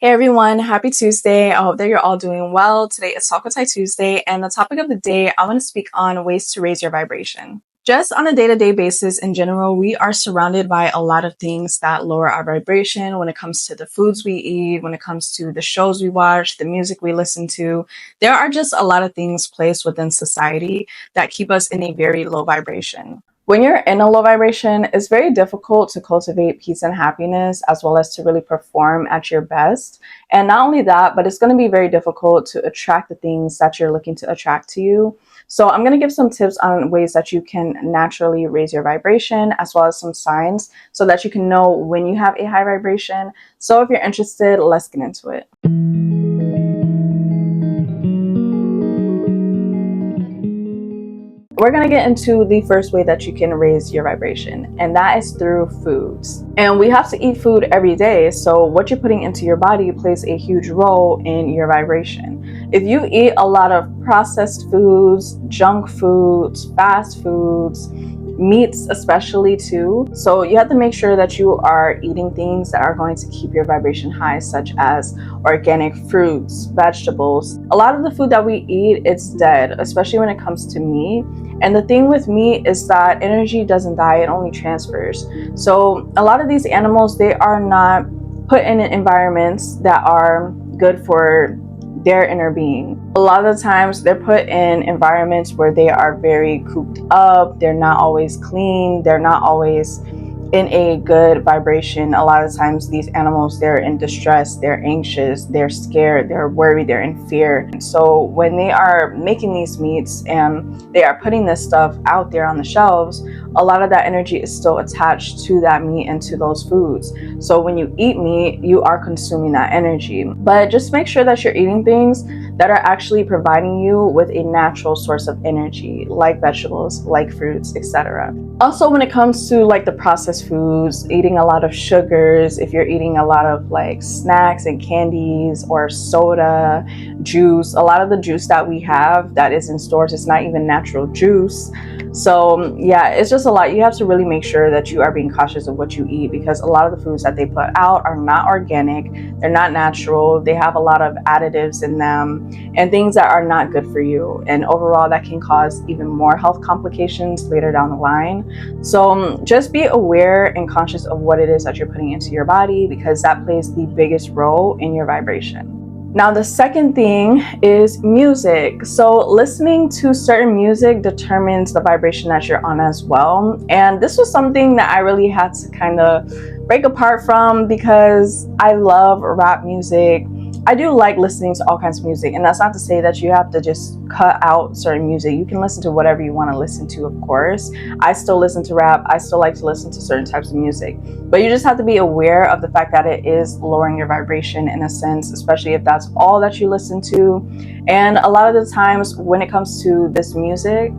Hey everyone, happy Tuesday. I hope that you're all doing well. Today is Talk with Ty Tuesday, and the topic of the day, I want to speak on ways to raise your vibration. Just on a day-to-day basis in general, we are surrounded by a lot of things that lower our vibration when it comes to the foods we eat, when it comes to the shows we watch, the music we listen to. There are just a lot of things placed within society that keep us in a very low vibration. When you're in a low vibration, it's very difficult to cultivate peace and happiness as well as to really perform at your best. And not only that, but it's going to be very difficult to attract the things that you're looking to attract to you. So I'm going to give some tips on ways that you can naturally raise your vibration as well as some signs so that you can know when you have a high vibration. So if you're interested, let's get into it. We're going to get into the first way that you can raise your vibration, and that is through foods. And we have to eat food every day, so what you're putting into your body plays a huge role in your vibration. If you eat a lot of processed foods, junk foods, fast foods, meats especially too, so you have to make sure that you are eating things that are going to keep your vibration high, such as organic fruits, vegetables. A lot of the food that we eat, it's dead, especially when it comes to meat. And the thing with meat is that energy doesn't die, it only transfers. So a lot of these animals, they are not put in environments that are good for their inner being. A lot of the times they're put in environments where they are very cooped up, they're not always clean, they're not always in a good vibration. A lot of times these animals, they're in distress, they're anxious, they're scared, they're worried, they're in fear. So when they are making these meats and they are putting this stuff out there on the shelves, a lot of that energy is still attached to that meat and to those foods. So when you eat meat, you are consuming that energy. But just make sure that you're eating things that are actually providing you with a natural source of energy, like vegetables, like fruits, etc. Also, when it comes to like the processed foods, eating a lot of sugars, if you're eating a lot of like snacks and candies or soda, juice, a lot of the juice that we have that is in stores, it's not even natural juice. So yeah, it's just a lot. You have to really make sure that you are being cautious of what you eat, because a lot of the foods that they put out are not organic, they're not natural, they have a lot of additives in them and things that are not good for you. And overall, that can cause even more health complications later down the line. So just be aware and conscious of what it is that you're putting into your body, because that plays the biggest role in your vibration. Now, the second thing is music. So listening to certain music determines the vibration that you're on as well. And this was something that I really had to kind of break apart from, because I love rap music. I do like listening to all kinds of music, and that's not to say that you have to just cut out certain music. You can listen to whatever you want to listen to, of course. I still listen to rap. I still like to listen to certain types of music, but you just have to be aware of the fact that it is lowering your vibration in a sense, especially if that's all that you listen to. And a lot of the times when it comes to this music,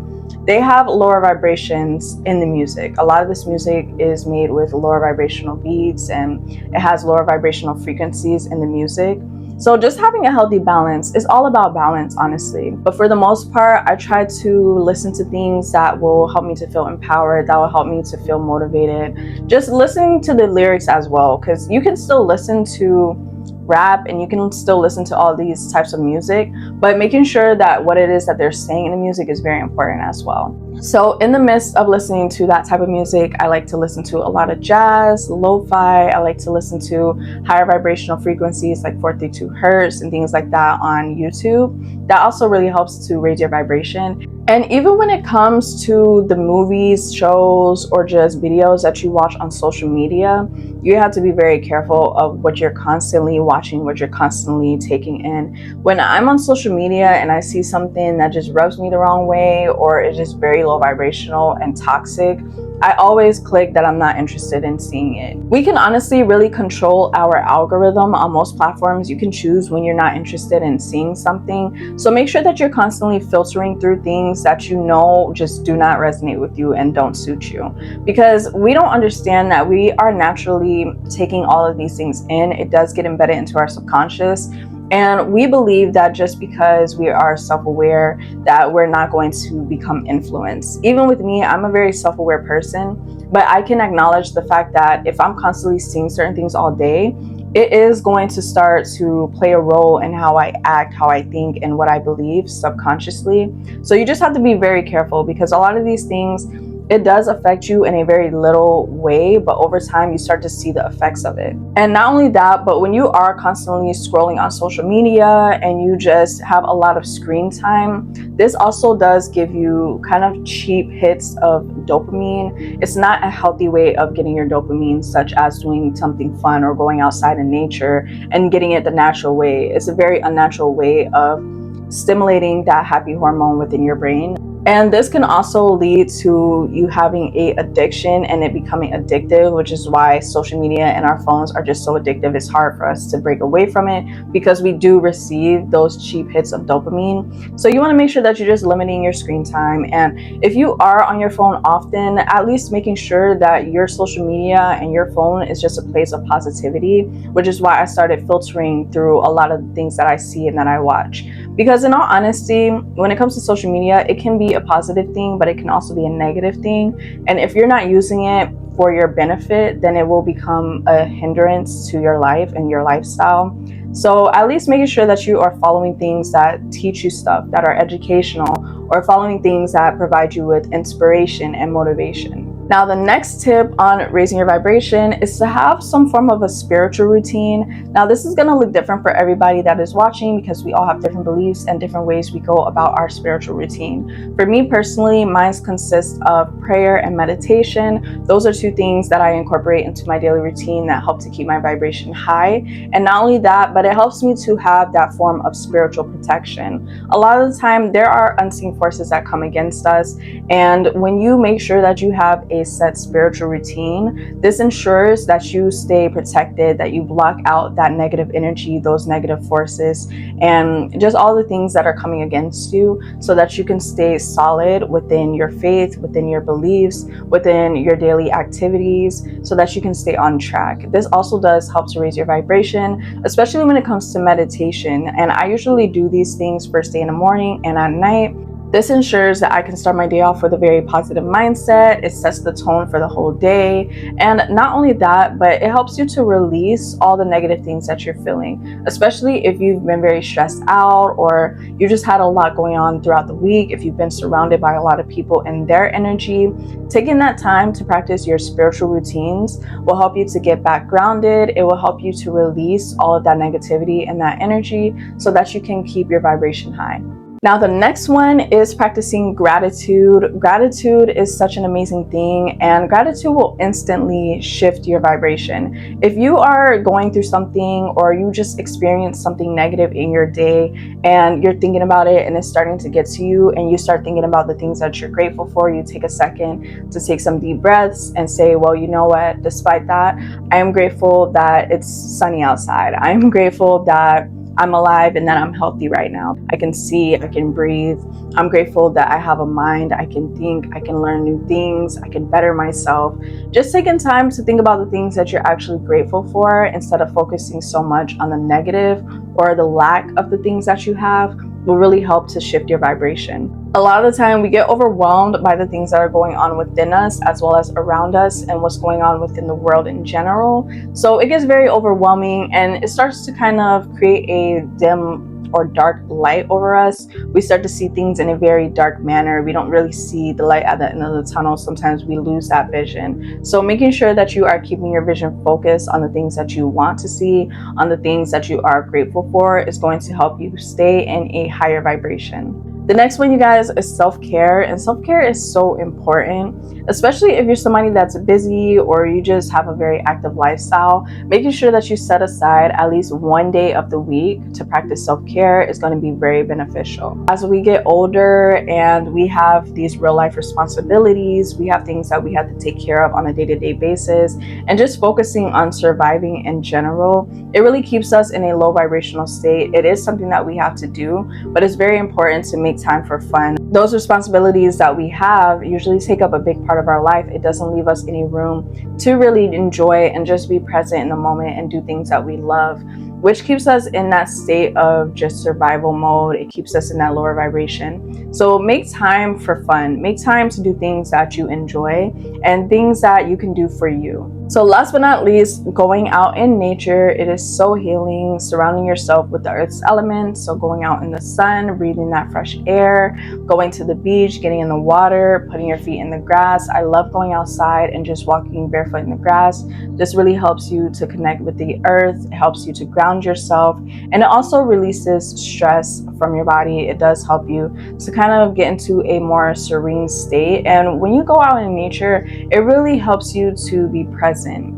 they have lower vibrations in the music. A lot of this music is made with lower vibrational beats, and it has lower vibrational frequencies in the music. So just having a healthy balance is all about balance, honestly. But for the most part, I try to listen to things that will help me to feel empowered, that will help me to feel motivated. Just listening to the lyrics as well, because you can still listen to rap and you can still listen to all these types of music, but making sure that what it is that they're saying in the music is very important as well. So in the midst of listening to that type of music, I like to listen to a lot of jazz, lo-fi. I like to listen to higher vibrational frequencies like 432 hertz and things like that on YouTube. That also really helps to raise your vibration. And even when it comes to the movies, shows, or just videos that you watch on social media, you have to be very careful of what you're constantly watching, what you're constantly taking in. When I'm on social media and I see something that just rubs me the wrong way, or is just very low vibrational and toxic, I always click that I'm not interested in seeing it. We can honestly really control our algorithm on most platforms. You can choose when you're not interested in seeing something. So make sure that you're constantly filtering through things that you know just do not resonate with you and don't suit you. Because we don't understand that we are naturally taking all of these things in. It does get embedded into our subconscious. And we believe that just because we are self-aware, that we're not going to become influenced. Even with me, I'm a very self-aware person, but I can acknowledge the fact that if I'm constantly seeing certain things all day, it is going to start to play a role in how I act, how I think, and what I believe subconsciously. So you just have to be very careful, because a lot of these things, it does affect you in a very little way, but over time you start to see the effects of it. And not only that, but when you are constantly scrolling on social media and you just have a lot of screen time, this also does give you kind of cheap hits of dopamine. It's not a healthy way of getting your dopamine, such as doing something fun or going outside in nature and getting it the natural way. It's a very unnatural way of stimulating that happy hormone within your brain. And this can also lead to you having a addiction and it becoming addictive, which is why social media and our phones are just so addictive. It's hard for us to break away from it because we do receive those cheap hits of dopamine. So you want to make sure that you're just limiting your screen time. And if you are on your phone often, at least making sure that your social media and your phone is just a place of positivity, which is why I started filtering through a lot of the things that I see and that I watch. Because in all honesty, when it comes to social media, it can be a positive thing, but it can also be a negative thing. And if you're not using it for your benefit, then it will become a hindrance to your life and your lifestyle. So at least making sure that you are following things that teach you stuff, that are educational, or following things that provide you with inspiration and motivation. Now, the next tip on raising your vibration is to have some form of a spiritual routine. Now, this is going to look different for everybody that is watching, because we all have different beliefs and different ways we go about our spiritual routine. For me personally, mine consists of prayer and meditation. Those are two things that I incorporate into my daily routine that help to keep my vibration high. And not only that, but it helps me to have that form of spiritual protection. A lot of the time, there are unseen forces that come against us. And when you make sure that you have a set spiritual routine, this ensures that you stay protected, that you block out that negative energy, those negative forces, and just all the things that are coming against you, so that you can stay solid within your faith, within your beliefs, within your daily activities, so that you can stay on track. This also does help to raise your vibration, especially when it comes to meditation. And I usually do these things first thing in the morning and at night. This ensures that I can start my day off with a very positive mindset. It sets the tone for the whole day. And not only that, but it helps you to release all the negative things that you're feeling, especially if you've been very stressed out or you just had a lot going on throughout the week. If you've been surrounded by a lot of people and their energy, taking that time to practice your spiritual routines will help you to get back grounded. It will help you to release all of that negativity and that energy so that you can keep your vibration high. Now, the next one is practicing gratitude. Gratitude is such an amazing thing, and gratitude will instantly shift your vibration. If you are going through something or you just experience something negative in your day and you're thinking about it and it's starting to get to you, and you start thinking about the things that you're grateful for, you take a second to take some deep breaths and say, well, you know what, despite that, I am grateful that it's sunny outside. I'm grateful that I'm alive and that I'm healthy right now. I can see, I can breathe. I'm grateful that I have a mind, I can think, I can learn new things, I can better myself. Just taking time to think about the things that you're actually grateful for instead of focusing so much on the negative or the lack of the things that you have will really help to shift your vibration. A lot of the time we get overwhelmed by the things that are going on within us as well as around us and what's going on within the world in general. So it gets very overwhelming and it starts to kind of create a dim or dark light over us. We start to see things in a very dark manner. We don't really see the light at the end of the tunnel. Sometimes we lose that vision. So making sure that you are keeping your vision focused on the things that you want to see, on the things that you are grateful for, is going to help you stay in a higher vibration. The next one, you guys, is self-care. And self-care is so important, especially if you're somebody that's busy or you just have a very active lifestyle. Making sure that you set aside at least one day of the week to practice self-care is going to be very beneficial. As we get older and we have these real life responsibilities, we have things that we have to take care of on a day-to-day basis, and just focusing on surviving in general, it really keeps us in a low vibrational state. It is something that we have to do, but it's very important to make time for fun. Those responsibilities that we have usually take up a big part of our life. It doesn't leave us any room to really enjoy and just be present in the moment and do things that we love, which keeps us in that state of just survival mode. It keeps us in that lower vibration. So make time for fun. Make time to do things that you enjoy and things that you can do for you. So last but not least, going out in nature, it is so healing, surrounding yourself with the earth's elements. So going out in the sun, breathing that fresh air, going to the beach, getting in the water, putting your feet in the grass. I love going outside and just walking barefoot in the grass. This really helps you to connect with the earth. It helps you to ground yourself, and it also releases stress from your body. It does help you to kind of get into a more serene state. And when you go out in nature, it really helps you to be present.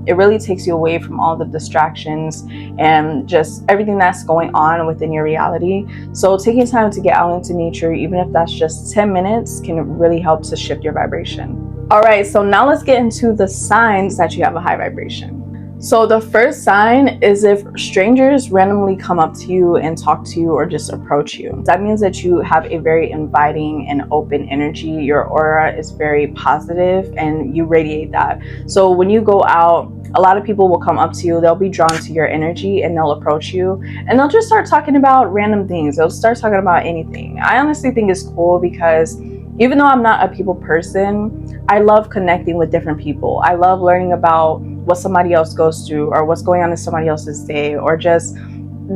It really takes you away from all the distractions and just everything that's going on within your reality. So taking time to get out into nature, even if that's just 10 minutes, can really help to shift your vibration. All right, so now let's get into the signs that you have a high vibration. So the first sign is if strangers randomly come up to you and talk to you or just approach you. That means that you have a very inviting and open energy. Your aura is very positive and you radiate that. So when you go out, a lot of people will come up to you, they'll be drawn to your energy and they'll approach you and they'll just start talking about random things. They'll start talking about anything. I honestly think it's cool because even though I'm not a people person, I love connecting with different people. I love learning about what somebody else goes through or what's going on in somebody else's day, or just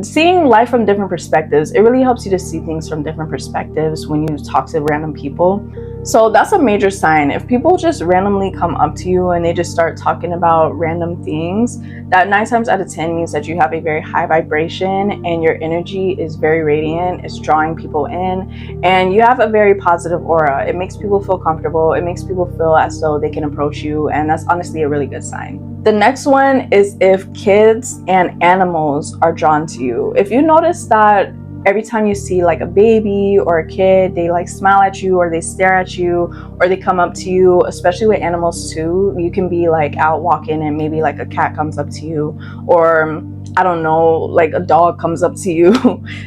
seeing life from different perspectives. It really helps you to see things from different perspectives when you talk to random people. So that's a major sign. If people just randomly come up to you and they just start talking about random things, that 9 times out of 10 means that you have a very high vibration and your energy is very radiant. It's drawing people in and you have a very positive aura. It makes people feel comfortable. It makes people feel as though they can approach you, and that's honestly a really good sign. The next one is if kids and animals are drawn to you. If you notice that every time you see like a baby or a kid, they like smile at you or they stare at you or they come up to you, especially with animals too. You can be like out walking and maybe like a cat comes up to you, or I don't know, like a dog comes up to you.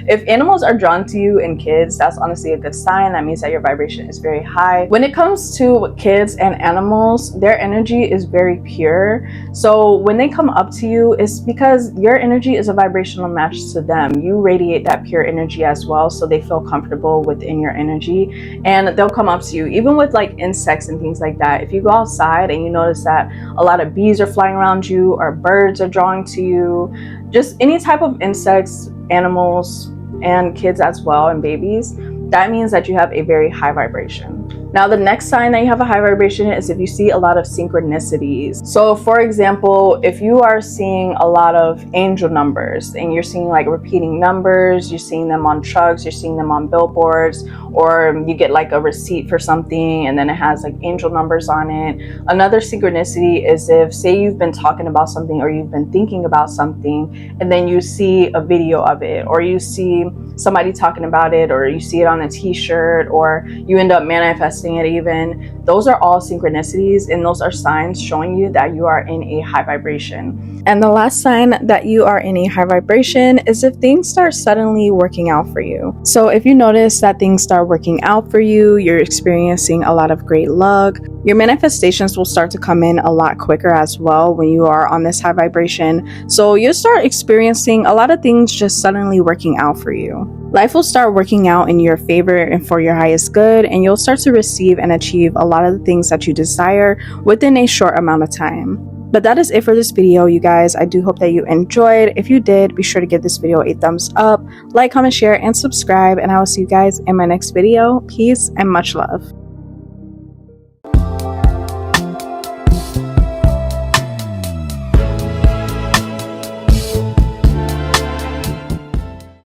If animals are drawn to you and kids, that's honestly a good sign. That means that your vibration is very high. When it comes to kids and animals, their energy is very pure. So when they come up to you, it's because your energy is a vibrational match to them. You radiate that pure energy as well, so they feel comfortable within your energy and they'll come up to you. Even with like insects and things like that, if you go outside and you notice that a lot of bees are flying around you or birds are drawing to you, just any type of insects, animals, and kids as well, and babies, that means that you have a very high vibration. Now, the next sign that you have a high vibration is if you see a lot of synchronicities. So for example, if you are seeing a lot of angel numbers and you're seeing like repeating numbers, you're seeing them on trucks, you're seeing them on billboards, or you get like a receipt for something and then it has like angel numbers on it. Another synchronicity is if, say, you've been talking about something or you've been thinking about something and then you see a video of it, or you see somebody talking about it, or you see it on a t-shirt, or you end up manifesting it even. Those are all synchronicities, and those are signs showing you that you are in a high vibration. And the last sign that you are in a high vibration is if things start suddenly working out for you. So if you notice that things start working out for you, you're experiencing a lot of great luck, your manifestations will start to come in a lot quicker as well when you are on this high vibration. So you'll start experiencing a lot of things just suddenly working out for you. Life will start working out in your favor and for your highest good, and you'll start to receive and achieve a lot of the things that you desire within a short amount of time. But that is it for this video, you guys. I do hope that you enjoyed. If you did, be sure to give this video a thumbs up, like, comment, share, and subscribe, and I will see you guys in my next video. Peace and much love.